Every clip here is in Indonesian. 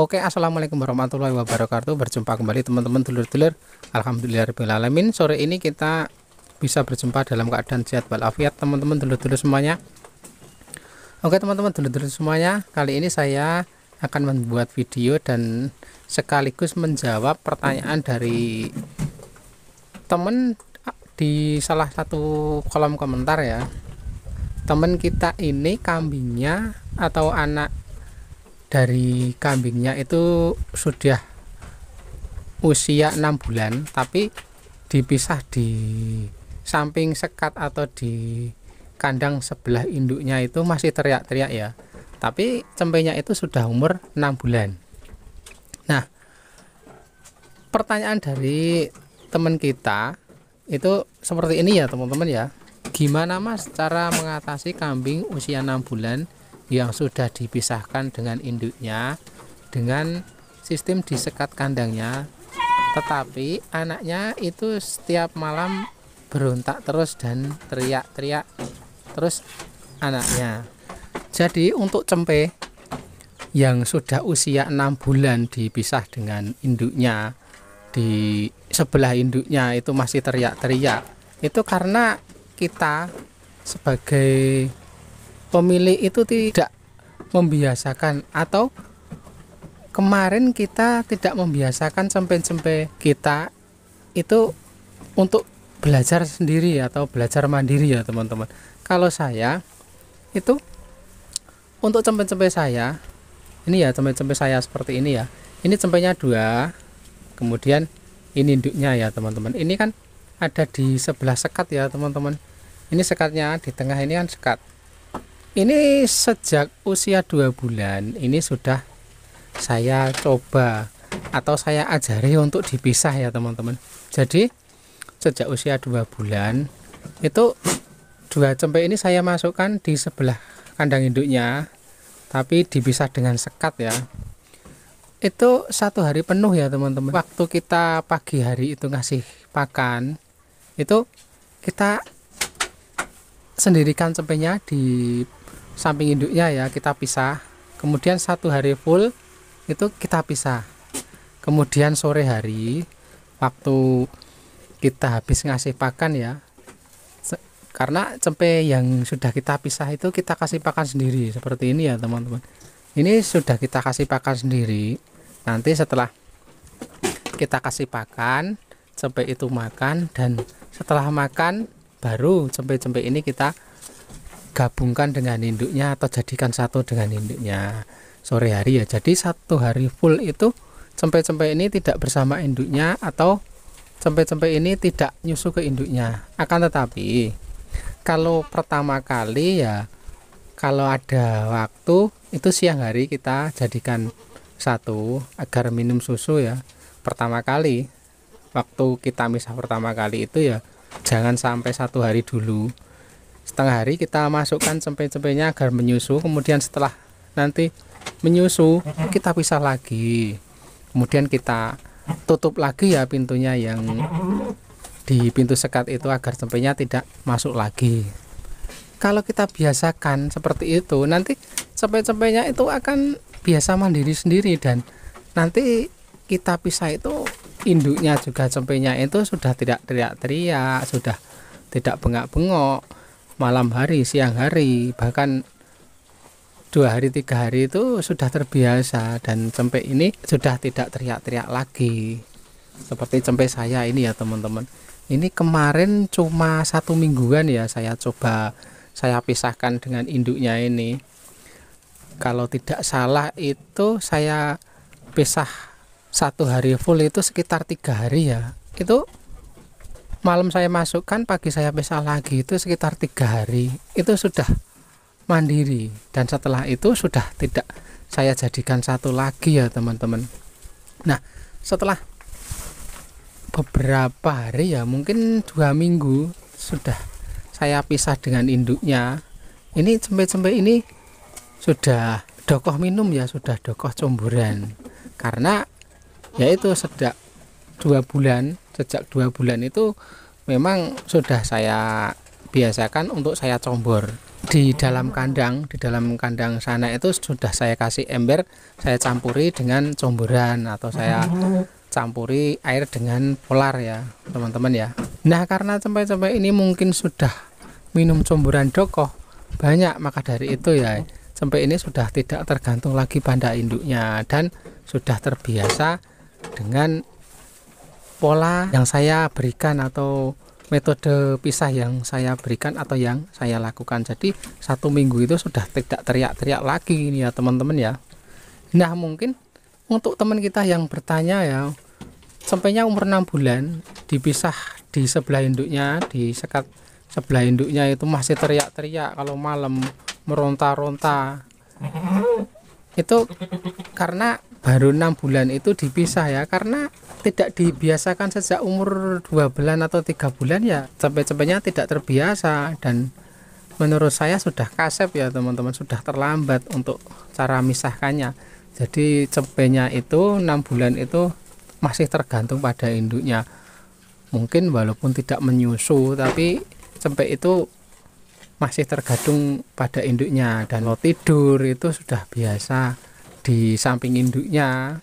Oke, assalamualaikum warahmatullahi wabarakatuh. Berjumpa kembali teman-teman dulur-dulur. Alhamdulillahirobbilalamin. Sore ini kita bisa berjumpa dalam keadaan sehat walafiat teman-teman dulur-dulur semuanya. Oke teman-teman dulur-dulur semuanya, kali ini saya akan membuat video dan sekaligus menjawab pertanyaan dari teman di salah satu kolom komentar ya. Teman kita ini kambingnya atau anak dari kambingnya itu sudah usia 6 bulan, tapi dipisah di samping sekat atau di kandang sebelah induknya itu masih teriak-teriak ya, tapi cempenya itu sudah umur 6 bulan. Nah, pertanyaan dari teman kita itu seperti ini ya teman-teman ya. Gimana mas cara mengatasi kambing usia 6 bulan yang sudah dipisahkan dengan induknya dengan sistem disekat kandangnya, tetapi anaknya itu setiap malam berontak terus dan teriak-teriak terus anaknya. Jadi untuk cempe yang sudah usia 6 bulan dipisah dengan induknya, di sebelah induknya itu masih teriak-teriak, itu karena kita sebagai pemilik itu tidak membiasakan, atau kemarin kita tidak membiasakan cempe-cempe kita itu untuk belajar sendiri atau belajar mandiri ya teman-teman. Kalau saya itu untuk cempe-cempe saya ini ya, cempe-cempe saya seperti ini ya, ini cempenya 2, kemudian ini induknya ya teman-teman. Ini kan ada di sebelah sekat ya teman-teman, ini sekatnya di tengah, ini kan sekat. Ini sejak usia 2 bulan ini sudah saya coba atau saya ajari untuk dipisah ya teman-teman. Jadi sejak usia 2 bulan itu 2 cempe ini saya masukkan di sebelah kandang induknya, tapi dipisah dengan sekat ya. Itu 1 hari penuh ya teman-teman. Waktu kita pagi hari itu ngasih pakan, itu kita sendirikan cempenya di samping induknya ya, kita pisah. Kemudian 1 hari full itu kita pisah. Kemudian sore hari waktu kita habis ngasih pakan ya, karena cempe yang sudah kita pisah itu kita kasih pakan sendiri seperti ini ya teman-teman. Ini sudah kita kasih pakan sendiri. Nanti setelah kita kasih pakan, cempe itu makan, dan setelah makan baru cempe-cempe ini kita gabungkan dengan induknya atau jadikan satu dengan induknya sore hari ya. Jadi 1 hari full itu cempe-cempe ini tidak bersama induknya, atau cempe-cempe ini tidak nyusu ke induknya. Akan tetapi kalau pertama kali ya, kalau ada waktu itu siang hari kita jadikan satu agar minum susu ya. Pertama kali waktu kita misah pertama kali itu ya jangan sampai 1 hari dulu, setengah hari kita masukkan cempe-cempenya agar menyusu. Kemudian setelah nanti menyusu kita pisah lagi, kemudian kita tutup lagi ya pintunya yang di pintu sekat itu agar cempenya tidak masuk lagi. Kalau kita biasakan seperti itu, nanti cempe-cempenya itu akan biasa mandiri sendiri, dan nanti kita pisah itu induknya juga cempenya itu sudah tidak teriak-teriak, sudah tidak bengak-bengok malam hari, siang hari, bahkan 2 hari 3 hari itu sudah terbiasa, dan cempe ini sudah tidak teriak-teriak lagi seperti cempe saya ini ya teman-teman. Ini kemarin cuma 1 mingguan ya saya coba, saya pisahkan dengan induknya ini. Kalau tidak salah itu saya pisah 1 hari full itu sekitar 3 hari ya. Itu malam saya masukkan, pagi saya pisah lagi, itu sekitar 3 hari itu sudah mandiri, dan setelah itu sudah tidak saya jadikan satu lagi ya teman-teman. Nah, setelah beberapa hari ya, mungkin 2 minggu sudah saya pisah dengan induknya. Ini cempe-cempe ini sudah dokoh minum ya, sudah dokoh comburan, karena yaitu sejak 2 bulan itu memang sudah saya biasakan untuk saya combor. di dalam kandang sana itu sudah saya kasih ember, saya campuri dengan comboran atau saya campuri air dengan polar ya teman-teman ya. Nah, karena cempe-cempe ini mungkin sudah minum comboran dokoh banyak, maka dari itu ya cempe ini sudah tidak tergantung lagi pada induknya dan sudah terbiasa dengan pola yang saya berikan atau metode pisah yang saya berikan atau yang saya lakukan. Jadi 1 minggu itu sudah tidak teriak-teriak lagi ini ya teman-teman ya. Nah, mungkin untuk teman kita yang bertanya ya, cempenya umur 6 bulan dipisah di sebelah induknya, di sekat sebelah induknya itu masih teriak-teriak kalau malam, meronta-ronta. Itu karena baru 6 bulan itu dipisah ya, karena tidak dibiasakan sejak umur 2 bulan atau 3 bulan ya, cempe-cempenya tidak terbiasa. Dan menurut saya sudah kasep ya teman-teman, sudah terlambat untuk cara misahkannya. Jadi cempenya itu 6 bulan itu masih tergantung pada induknya. Mungkin walaupun tidak menyusu, tapi cempe itu masih tergantung pada induknya. Dan mau tidur itu sudah biasa di samping induknya.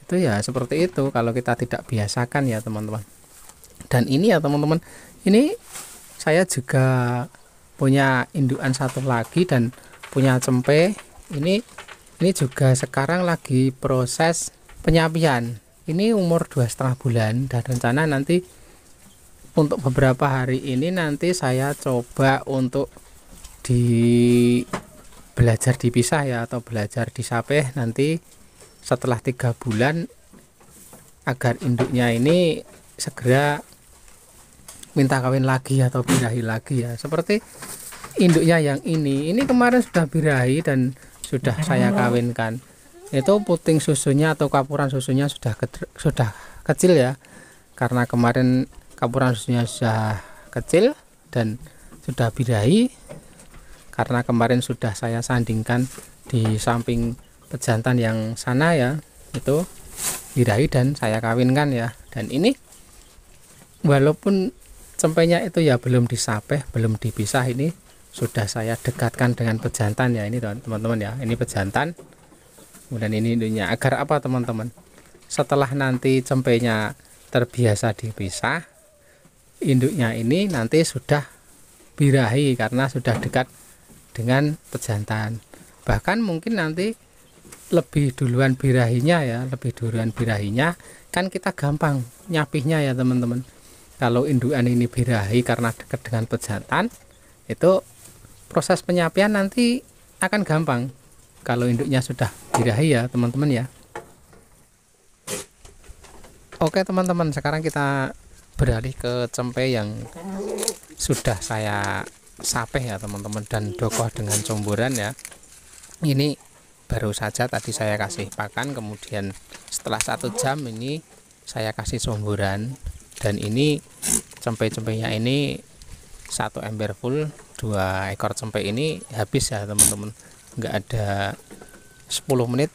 Itu ya seperti itu kalau kita tidak biasakan ya teman-teman. Dan ini ya teman-teman, ini saya juga punya indukan satu lagi dan punya cempe. Ini juga sekarang lagi proses penyapian. Ini umur 2,5 bulan dan rencana nanti untuk beberapa hari ini nanti saya coba untuk belajar dipisah ya, atau belajar disapeh nanti setelah 3 bulan, agar induknya ini segera minta kawin lagi atau birahi lagi ya. Seperti induknya yang ini kemarin sudah birahi dan sudah saya kawinkan. Itu puting susunya atau kapuran susunya sudah kecil ya, karena kemarin kapuran susunya sudah kecil dan sudah birahi. Karena kemarin sudah saya sandingkan di samping pejantan yang sana ya, itu birahi dan saya kawinkan ya. Dan ini walaupun cempenya itu ya belum disapeh, belum dipisah, ini sudah saya dekatkan dengan pejantan ya. Ini teman-teman ya, ini pejantan, kemudian ini induknya. Agar apa teman-teman, setelah nanti cempenya terbiasa dipisah, induknya ini nanti sudah birahi karena sudah dekat dengan pejantan. Bahkan mungkin nanti lebih duluan birahinya ya, kan kita gampang nyapihnya ya teman-teman. Kalau indukan ini birahi karena dekat dengan pejantan, itu proses penyapian nanti akan gampang kalau induknya sudah birahi ya teman-teman ya. Oke teman-teman, sekarang kita beralih ke cempe yang sudah saya sapeh ya teman-teman dan dokoh dengan comboran ya. Ini baru saja tadi saya kasih pakan, kemudian setelah 1 jam ini saya kasih comboran. Dan ini cempe-cempenya ini 1 ember full, 2 ekor cempe ini habis ya teman-teman. Enggak ada 10 menit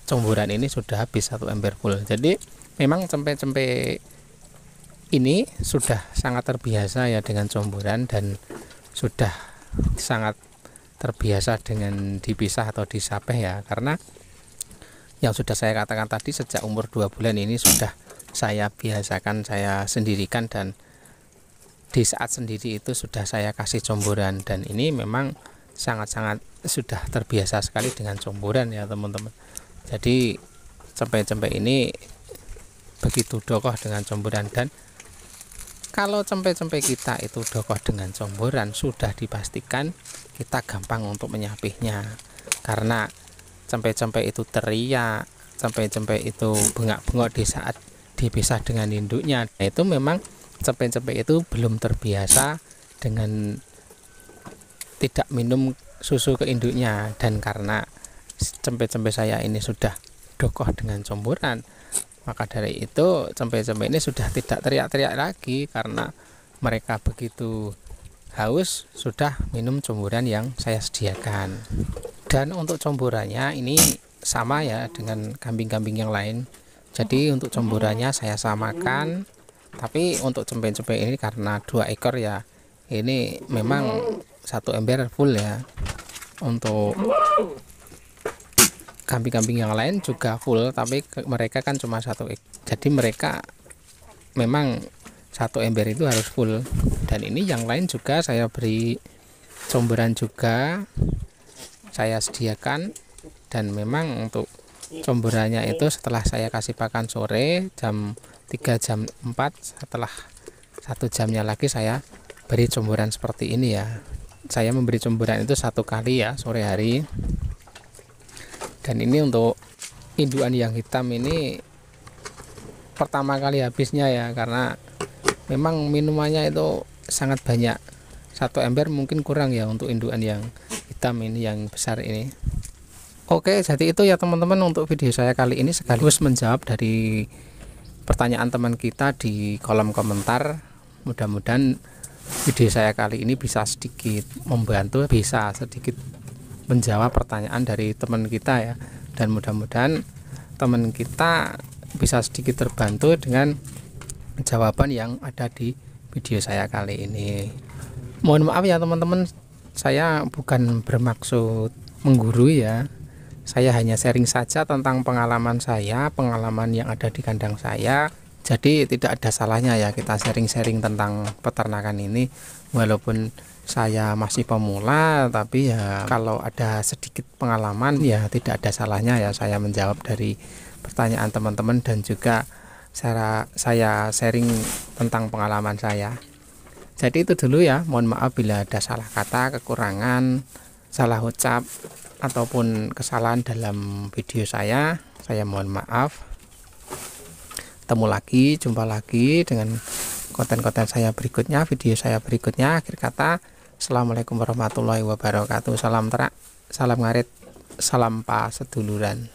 comboran ini sudah habis 1 ember full. Jadi memang cempe-cempe ini sudah sangat terbiasa ya dengan comboran dan sudah sangat terbiasa dengan dipisah atau disapeh ya, karena yang sudah saya katakan tadi, sejak umur 2 bulan ini sudah saya biasakan, saya sendirikan, dan di saat sendiri itu sudah saya kasih comboran. Dan ini memang sangat-sangat sudah terbiasa sekali dengan comboran ya teman-teman. Jadi cempe-cempe ini begitu dokoh dengan comboran. Dan kalau cempe-cempe kita itu dokoh dengan comboran, sudah dipastikan kita gampang untuk menyapihnya. Karena cempe-cempe itu teriak, cempe-cempe itu bengak-bengok di saat dipisah dengan induknya. Nah, itu memang cempe-cempe itu belum terbiasa dengan tidak minum susu ke induknya. Dan karena cempe-cempe saya ini sudah dokoh dengan comboran, maka dari itu cempe-cempe ini sudah tidak teriak-teriak lagi, karena mereka begitu haus sudah minum comboran yang saya sediakan. Dan untuk comborannya ini sama ya dengan kambing-kambing yang lain. Jadi untuk comborannya saya samakan, tapi untuk cempe-cempe ini karena 2 ekor ya, ini memang 1 ember full ya. Untuk kambing-kambing yang lain juga full, tapi mereka kan cuma 1 ekor. Jadi mereka memang 1 ember itu harus full. Dan ini yang lain juga saya beri comberan juga saya sediakan, dan memang untuk comberannya itu setelah saya kasih pakan sore jam 3 jam 4, setelah 1 jamnya lagi saya beri comberan seperti ini ya. Saya memberi comberan itu 1 kali ya, sore hari. Dan ini untuk indukan yang hitam ini pertama kali habisnya ya, karena memang minumannya itu sangat banyak. 1 ember mungkin kurang ya untuk indukan yang hitam ini, yang besar ini. Oke, jadi itu ya teman-teman untuk video saya kali ini, sekaligus menjawab dari pertanyaan teman kita di kolom komentar. Mudah-mudahan video saya kali ini bisa sedikit membantu, bisa sedikit menjawab pertanyaan dari teman kita ya, dan mudah-mudahan teman kita bisa sedikit terbantu dengan jawaban yang ada di video saya kali ini. Mohon maaf ya teman-teman, saya bukan bermaksud menggurui ya, saya hanya sharing saja tentang pengalaman saya, pengalaman yang ada di kandang saya. Jadi tidak ada salahnya ya kita sharing-sharing tentang peternakan ini, walaupun saya masih pemula, tapi ya kalau ada sedikit pengalaman ya tidak ada salahnya ya saya menjawab dari pertanyaan teman-teman, dan juga saya sharing tentang pengalaman saya. Jadi itu dulu ya, mohon maaf bila ada salah kata, kekurangan, salah ucap ataupun kesalahan dalam video saya mohon maaf. Jumpa lagi dengan konten-konten saya berikutnya, video saya berikutnya. Akhir kata, assalamualaikum warahmatullahi wabarakatuh. Salam terak, salam ngarit, salam pa seduluran.